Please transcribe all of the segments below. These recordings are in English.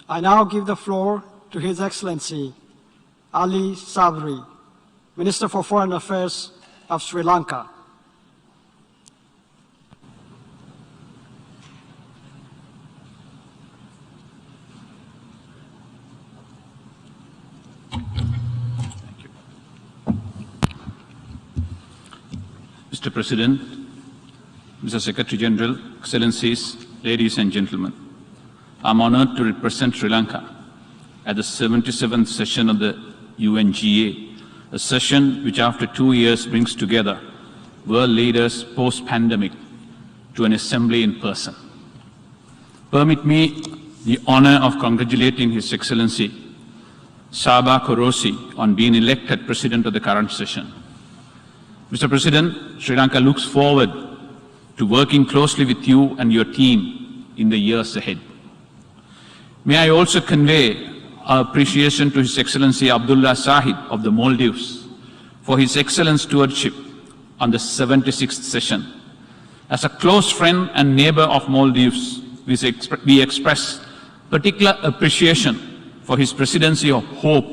I now give the floor to His Excellency Ali Sabry, Minister for Foreign Affairs of Sri Lanka. Mr. President, Mr. Secretary General, Excellencies, ladies and gentlemen, I'm honored to represent Sri Lanka at the 77th session of the UNGA, a session which after 2 years brings together world leaders post-pandemic to an assembly in person. Permit me the honor of congratulating His Excellency Sabry on being elected President of the current session. Mr. President, Sri Lanka looks forward to working closely with you and your team in the years ahead. May I also convey our appreciation to His Excellency Abdullah Sahid of the Maldives for his excellent stewardship on the 76th session. As a close friend and neighbor of Maldives, we express particular appreciation for his presidency of hope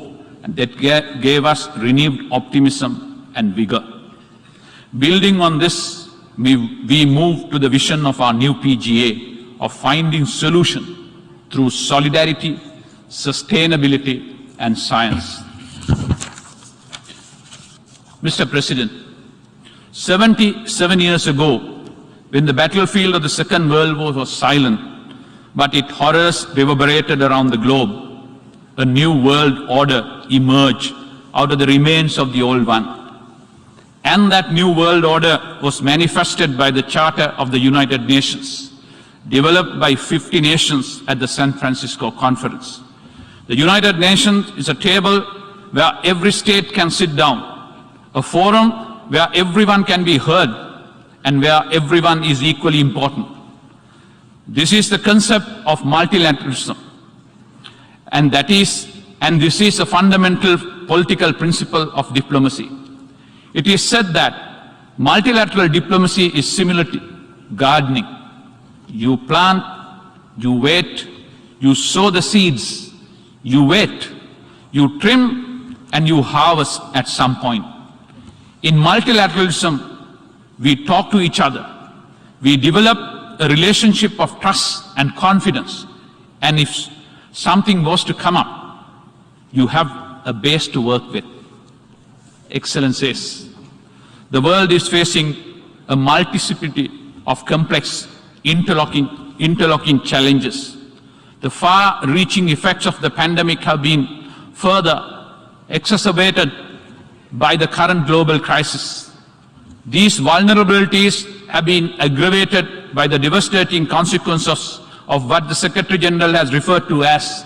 and that gave us renewed optimism and vigor. Building on this, we move to the vision of our new PGA of finding solutions through solidarity, sustainability, and science. Mr. President, 77 years ago, when the battlefield of the Second World War was silent, but its horrors reverberated around the globe, a new world order emerged out of the remains of the old one. And that new world order was manifested by the Charter of the United Nations, developed by 50 nations at the San Francisco Conference. The United Nations is a table where every state can sit down, a forum where everyone can be heard and where everyone is equally important. This is the concept of multilateralism, and this is a fundamental political principle of diplomacy. It is said that multilateral diplomacy is similar to gardening. You plant, you wait, you sow the seeds, you wait, you trim, and you harvest at some point. In multilateralism, we talk to each other. We develop a relationship of trust and confidence. And if something was to come up, you have a base to work with. Excellencies, the world is facing a multiplicity of complex interlocking challenges. The far-reaching effects of the pandemic have been further exacerbated by the current global crisis. These vulnerabilities have been aggravated by the devastating consequences of what the Secretary General has referred to as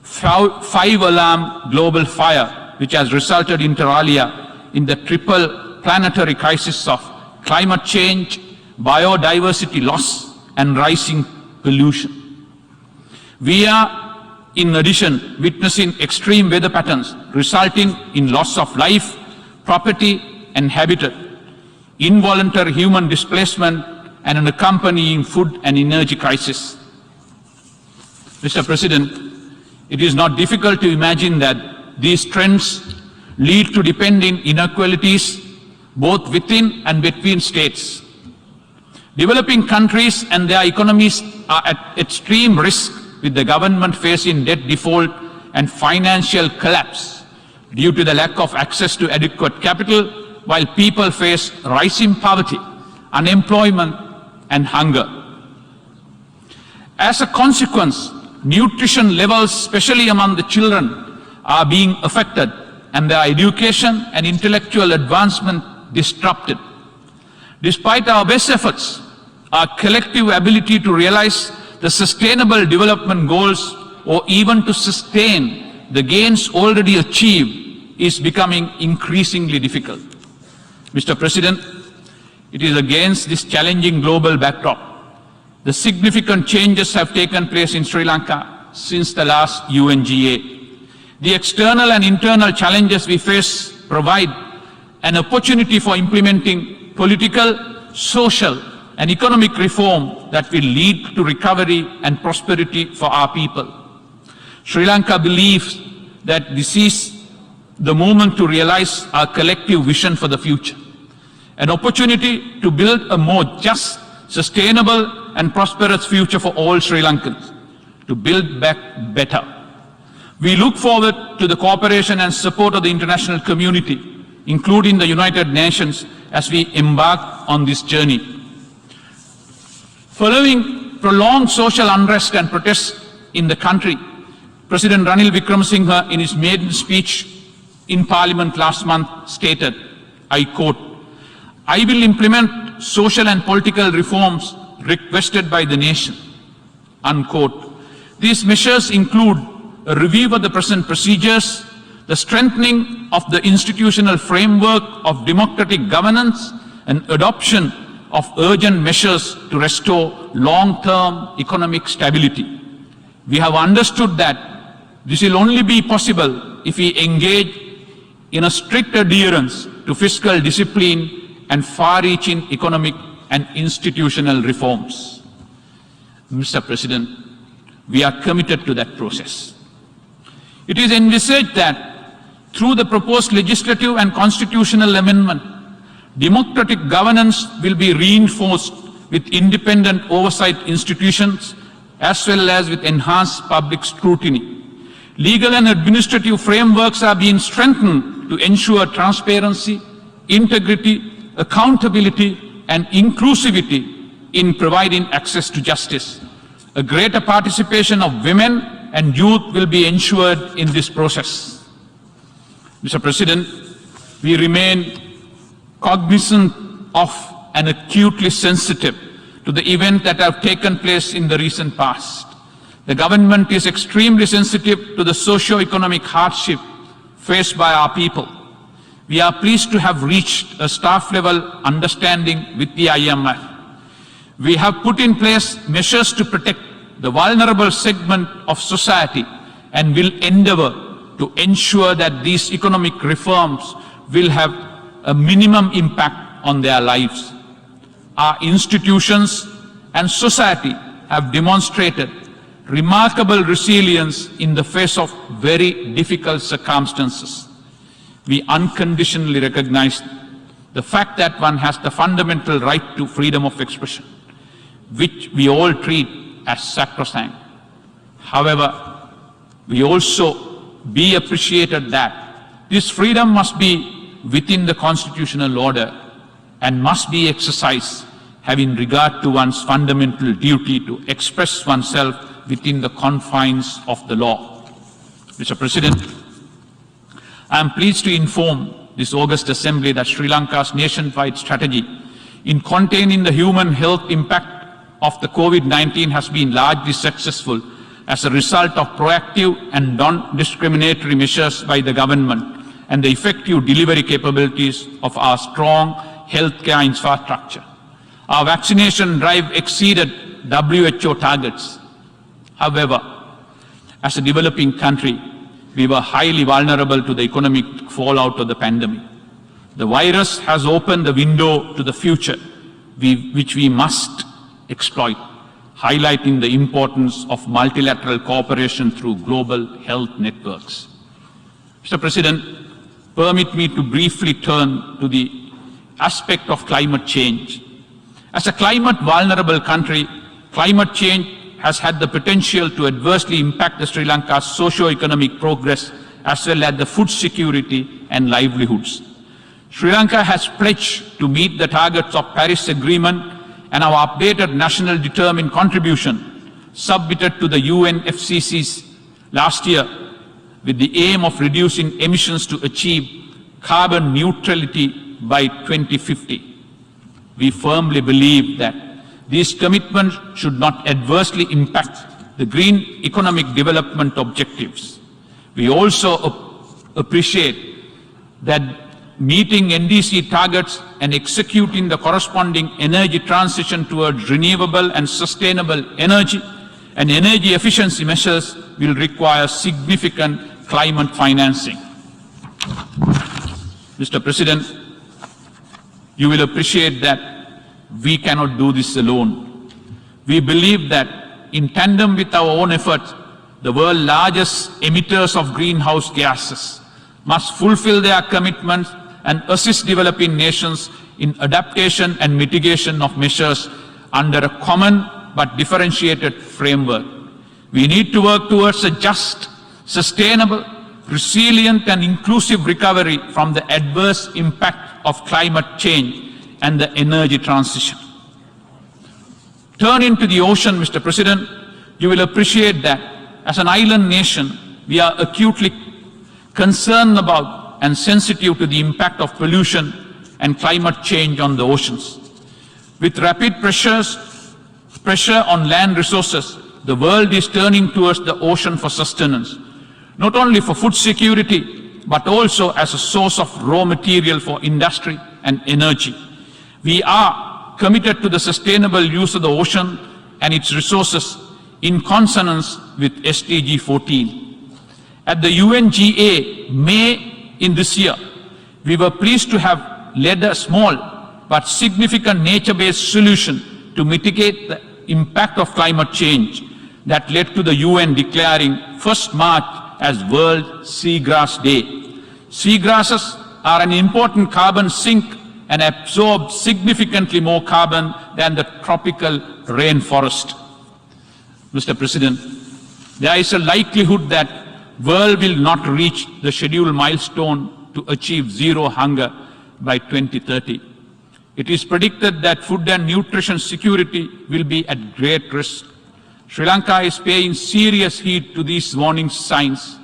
five-alarm global fire, which has resulted inter alia in the triple planetary crisis of climate change, biodiversity loss, and rising pollution. We are, in addition, witnessing extreme weather patterns resulting in loss of life, property, and habitat, involuntary human displacement, and an accompanying food and energy crisis. Mr. President, it is not difficult to imagine that these trends lead to deepening inequalities both within and between states. Developing countries and their economies are at extreme risk, with the government facing debt default and financial collapse due to the lack of access to adequate capital, while people face rising poverty, unemployment, and hunger. As a consequence, nutrition levels, especially among the children, are being affected and their education and intellectual advancement disrupted. Despite our best efforts, our collective ability to realize the sustainable development goals or even to sustain the gains already achieved is becoming increasingly difficult. Mr. President, it is against this challenging global backdrop the significant changes have taken place in Sri Lanka since the last UNGA. The external and internal challenges we face provide an opportunity for implementing political, social, and economic reform that will lead to recovery and prosperity for our people. Sri Lanka believes that this is the moment to realize our collective vision for the future, an opportunity to build a more just, sustainable and prosperous future for all Sri Lankans, to build back better. We look forward to the cooperation and support of the international community, including the United Nations, as we embark on this journey. Following prolonged social unrest and protests in the country, President Ranil Wickremesinghe, in his maiden speech in Parliament last month, stated, I quote, "I will implement social and political reforms requested by the nation," unquote. These measures include a review of the present procedures, the strengthening of the institutional framework of democratic governance, and adoption of urgent measures to restore long-term economic stability. We have understood that this will only be possible if we engage in a strict adherence to fiscal discipline and far-reaching economic and institutional reforms. Mr. President, we are committed to that process. It is envisaged that through the proposed legislative and constitutional amendment, democratic governance will be reinforced with independent oversight institutions as well as with enhanced public scrutiny. Legal and administrative frameworks are being strengthened to ensure transparency, integrity, accountability, and inclusivity in providing access to justice. A greater participation of women and youth will be ensured in this process. Mr. President, we remain cognizant of and acutely sensitive to the events that have taken place in the recent past. The government is extremely sensitive to the socio-economic hardship faced by our people. We are pleased to have reached a staff-level understanding with the IMF. We have put in place measures to protect the vulnerable segment of society and will endeavor to ensure that these economic reforms will have a minimum impact on their lives. Our institutions and society have demonstrated remarkable resilience in the face of very difficult circumstances. We unconditionally recognize the fact that one has the fundamental right to freedom of expression, which we all treat as sacrosanct. However, we also be appreciated that this freedom must be within the constitutional order and must be exercised having regard to one's fundamental duty to express oneself within the confines of the law. Mr. President, I am pleased to inform this August Assembly that Sri Lanka's nationwide strategy in containing the human health impact of the COVID-19 has been largely successful as a result of proactive and non-discriminatory measures by the government and the effective delivery capabilities of our strong healthcare infrastructure. Our vaccination drive exceeded WHO targets. However, as a developing country, we were highly vulnerable to the economic fallout of the pandemic. The virus has opened the window to the future, which we must exploit, highlighting the importance of multilateral cooperation through global health networks. Mr. President, permit me to briefly turn to the aspect of climate change. As a climate-vulnerable country, climate change has had the potential to adversely impact the Sri Lanka's socio-economic progress as well as the food security and livelihoods. Sri Lanka has pledged to meet the targets of Paris Agreement and our updated national determined contribution submitted to the UNFCCC last year with the aim of reducing emissions to achieve carbon neutrality by 2050. We firmly believe that these commitments should not adversely impact the green economic development objectives. We also appreciate that meeting NDC targets and executing the corresponding energy transition towards renewable and sustainable energy and energy efficiency measures will require significant climate financing. Mr. President, you will appreciate that we cannot do this alone. We believe that in tandem with our own efforts, the world's largest emitters of greenhouse gases, must fulfill their commitments and assist developing nations in adaptation and mitigation of measures under a common but differentiated framework. We need to work towards a just, sustainable, resilient and inclusive recovery from the adverse impact of climate change and the energy transition. Turning to the ocean, Mr. President, you will appreciate that as an island nation, we are acutely concerned about and sensitive to the impact of pollution and climate change on the oceans. With rapid pressure on land resources, the world is turning towards the ocean for sustenance, not only for food security, but also as a source of raw material for industry and energy. We are committed to the sustainable use of the ocean and its resources in consonance with SDG 14. At the UNGA May in this year, we were pleased to have led a small but significant nature-based solution to mitigate the impact of climate change that led to the UN declaring 1st March as World Seagrass Day. Seagrasses are an important carbon sink and absorb significantly more carbon than the tropical rainforest. Mr. President, there is a likelihood that the world will not reach the scheduled milestone to achieve zero hunger by 2030. It is predicted that food and nutrition security will be at great risk. Sri Lanka is paying serious heed to these warning signs.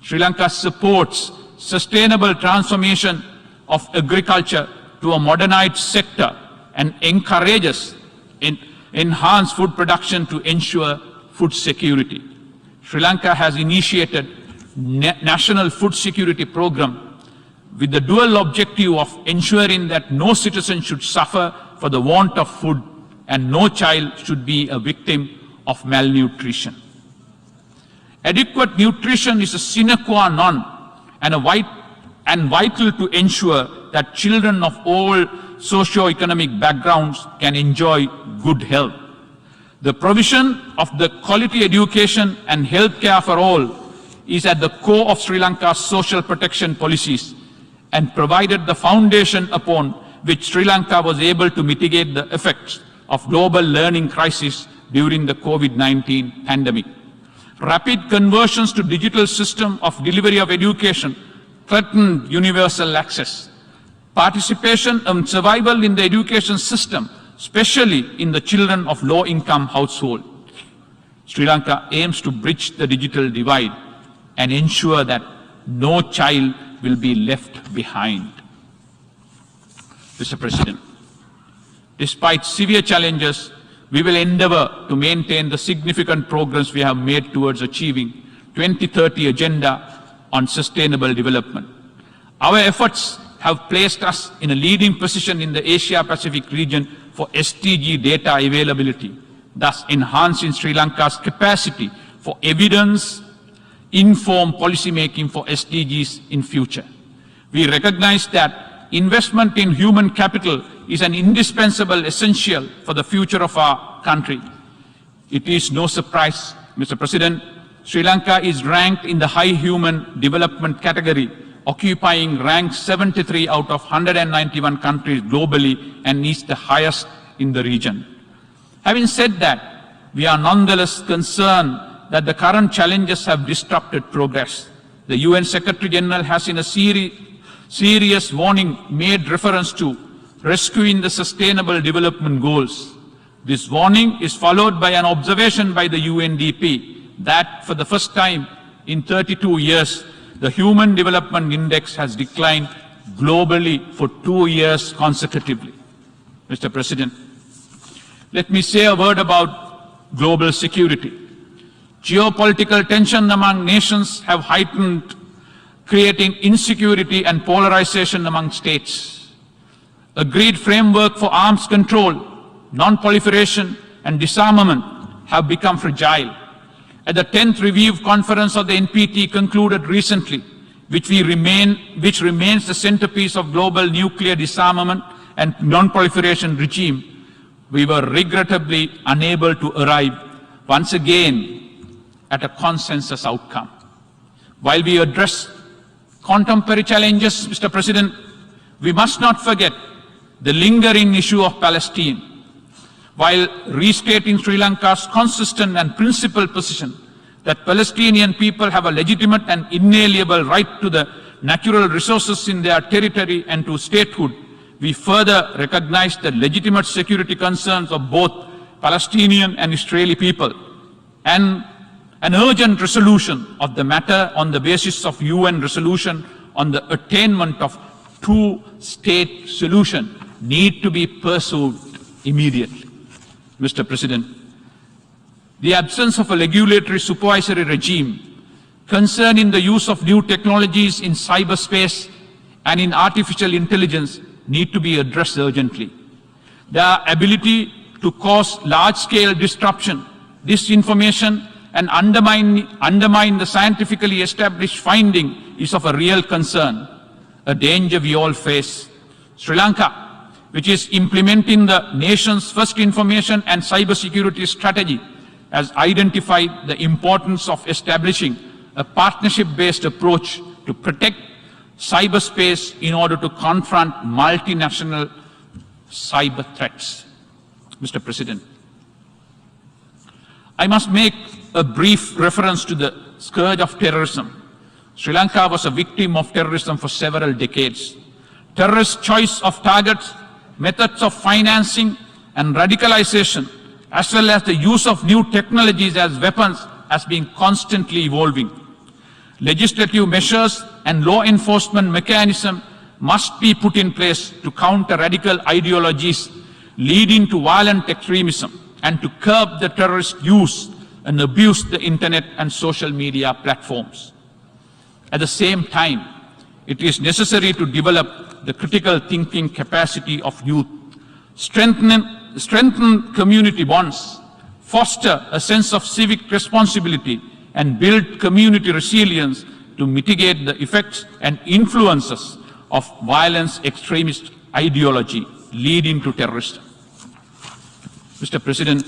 Sri Lanka supports sustainable transformation of agriculture to a modernized sector and encourages enhanced food production to ensure food security. Sri Lanka has initiated National Food Security Program with the dual objective of ensuring that no citizen should suffer for the want of food and no child should be a victim of malnutrition. Adequate nutrition is a sine qua non and vital to ensure that children of all socio-economic backgrounds can enjoy good health. The provision of the quality education and health care for all is at the core of Sri Lanka's social protection policies and provided the foundation upon which Sri Lanka was able to mitigate the effects of global learning crisis during the COVID-19 pandemic. Rapid conversions to digital system of delivery of education threatened universal access. Participation and survival in the education system, especially in the children of low-income households. Sri Lanka aims to bridge the digital divide and ensure that no child will be left behind. Mr. President, despite severe challenges, we will endeavor to maintain the significant progress we have made towards achieving 2030 Agenda on Sustainable Development. Our efforts have placed us in a leading position in the Asia-Pacific region for SDG data availability, thus enhancing Sri Lanka's capacity for evidence-informed policymaking for SDGs in future. We recognize that investment in human capital is an indispensable essential for the future of our country. It is no surprise, Mr. President, Sri Lanka is ranked in the high human development category, occupying rank 73 out of 191 countries globally and is the highest in the region. Having said that, we are nonetheless concerned that the current challenges have disrupted progress. The UN Secretary General has in a serious warning made reference to rescuing the Sustainable Development Goals. This warning is followed by an observation by the UNDP that for the first time in 32 years, the Human Development Index has declined globally for 2 years consecutively. Mr. President, let me say a word about global security. Geopolitical tension among nations have heightened, creating insecurity and polarization among states. Agreed framework for arms control, non-proliferation and disarmament have become fragile. At the 10th Review Conference of the NPT concluded recently, which remains the centerpiece of global nuclear disarmament and non-proliferation regime, we were regrettably unable to arrive once again at a consensus outcome. While we address contemporary challenges, Mr. President, we must not forget the lingering issue of Palestine. While restating Sri Lanka's consistent and principled position that Palestinian people have a legitimate and inalienable right to the natural resources in their territory and to statehood, we further recognize the legitimate security concerns of both Palestinian and Israeli people, and an urgent resolution of the matter on the basis of UN resolution on the attainment of two-state solution need to be pursued immediately. Mr. President, the absence of a regulatory supervisory regime concerning the use of new technologies in cyberspace and in artificial intelligence need to be addressed urgently. Their ability to cause large-scale disruption, disinformation, and undermine the scientifically established finding is of a real concern, a danger we all face. Sri Lanka, which is implementing the nation's first information and cybersecurity strategy, has identified the importance of establishing a partnership-based approach to protect cyberspace in order to confront multinational cyber threats. Mr. President, I must make a brief reference to the scourge of terrorism. Sri Lanka was a victim of terrorism for several decades. Terrorist choice of targets, methods of financing and radicalization, as well as the use of new technologies as weapons, has been constantly evolving. Legislative measures and law enforcement mechanisms must be put in place to counter radical ideologies leading to violent extremism and to curb the terrorist use and abuse the internet and social media platforms. At the same time, it is necessary to develop the critical thinking capacity of youth, strengthen community bonds, foster a sense of civic responsibility, and build community resilience to mitigate the effects and influences of violence extremist ideology leading to terrorism. Mr. President,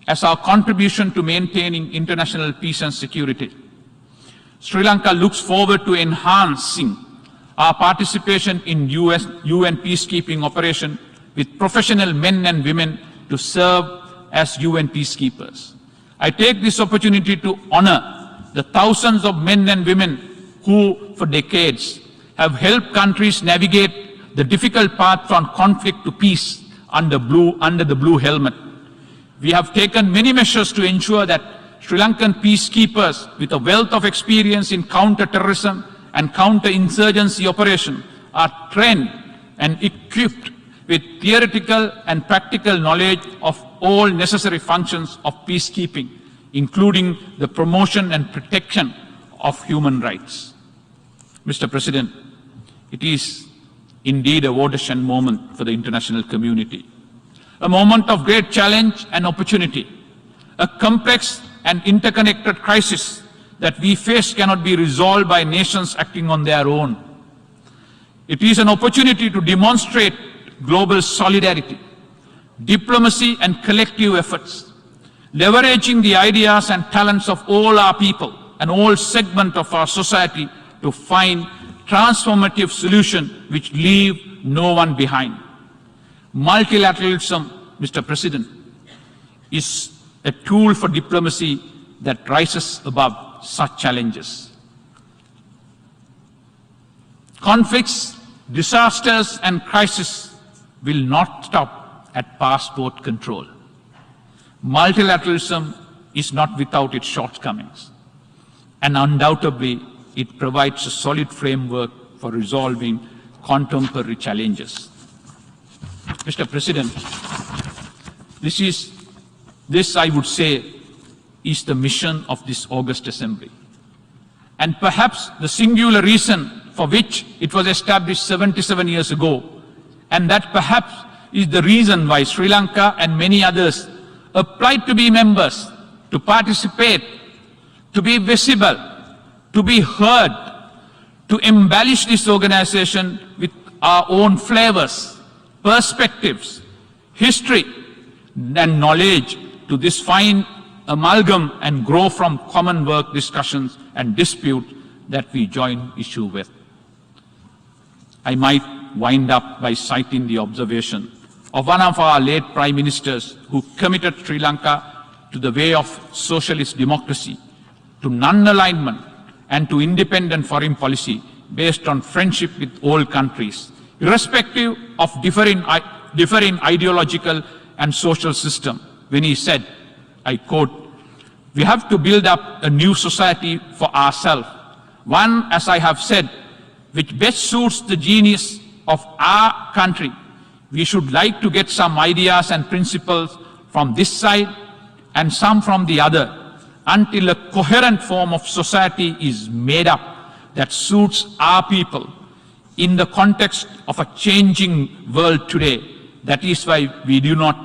as our contribution to maintaining international peace and security, Sri Lanka looks forward to enhancing our participation in UN peacekeeping operation with professional men and women to serve as UN peacekeepers. I take this opportunity to honor the thousands of men and women who, for decades, have helped countries navigate the difficult path from conflict to peace under the blue helmet. We have taken many measures to ensure that Sri Lankan peacekeepers with a wealth of experience in counter-terrorism and counter-insurgency operation are trained and equipped with theoretical and practical knowledge of all necessary functions of peacekeeping, including the promotion and protection of human rights. Mr. President, it is indeed a watershed moment for the international community, a moment of great challenge and opportunity. A complex and interconnected crisis that we face cannot be resolved by nations acting on their own. It is an opportunity to demonstrate global solidarity, diplomacy and collective efforts, leveraging the ideas and talents of all our people and all segments of our society to find transformative solutions which leave no one behind. Multilateralism, Mr. President, is a tool for diplomacy that rises above such challenges. Conflicts, disasters, and crises will not stop at passport control. Multilateralism is not without its shortcomings, and undoubtedly it provides a solid framework for resolving contemporary challenges. Mr. President, this I would say is the mission of this August Assembly, and perhaps the singular reason for which it was established 77 years ago, and that perhaps is the reason why Sri Lanka and many others applied to be members, to participate, to be visible, to be heard, to embellish this organization with our own flavors, perspectives, history, and knowledge to this fine amalgam and grow from common work discussions and dispute that we join issue with. I might wind up by citing the observation of one of our late prime ministers who committed Sri Lanka to the way of socialist democracy, to non-alignment and to independent foreign policy based on friendship with all countries, irrespective of differing ideological and social system, when he said, I quote, "We have to build up a new society for ourselves, one, as I have said, which best suits the genius of our country. We should like to get some ideas and principles from this side and some from the other, until a coherent form of society is made up that suits our people in the context of a changing world today. That is why we do not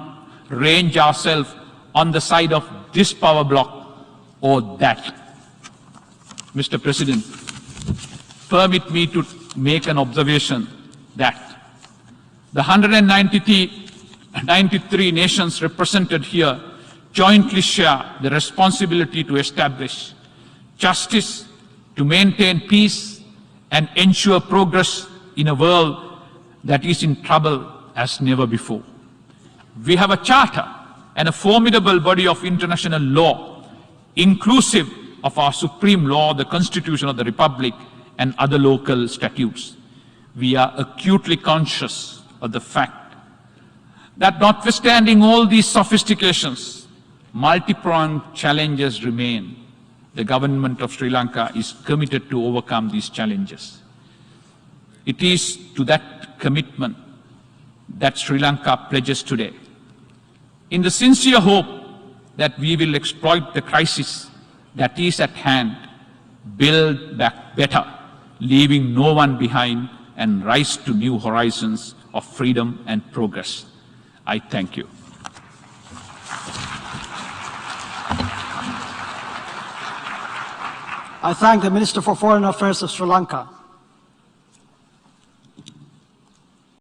range ourselves on the side of this power bloc or that." Mr. President, permit me to make an observation that the 193 nations represented here jointly share the responsibility to establish justice, to maintain peace, and ensure progress in a world that is in trouble as never before. We have a charter and a formidable body of international law, inclusive of our supreme law, the Constitution of the Republic, and other local statutes. We are acutely conscious of the fact that notwithstanding all these sophistications, multi-pronged challenges remain. The government of Sri Lanka is committed to overcome these challenges. It is to that commitment that Sri Lanka pledges today, in the sincere hope that we will exploit the crisis that is at hand, build back better, leaving no one behind, and rise to new horizons of freedom and progress. I thank you. I thank the Minister for Foreign Affairs of Sri Lanka.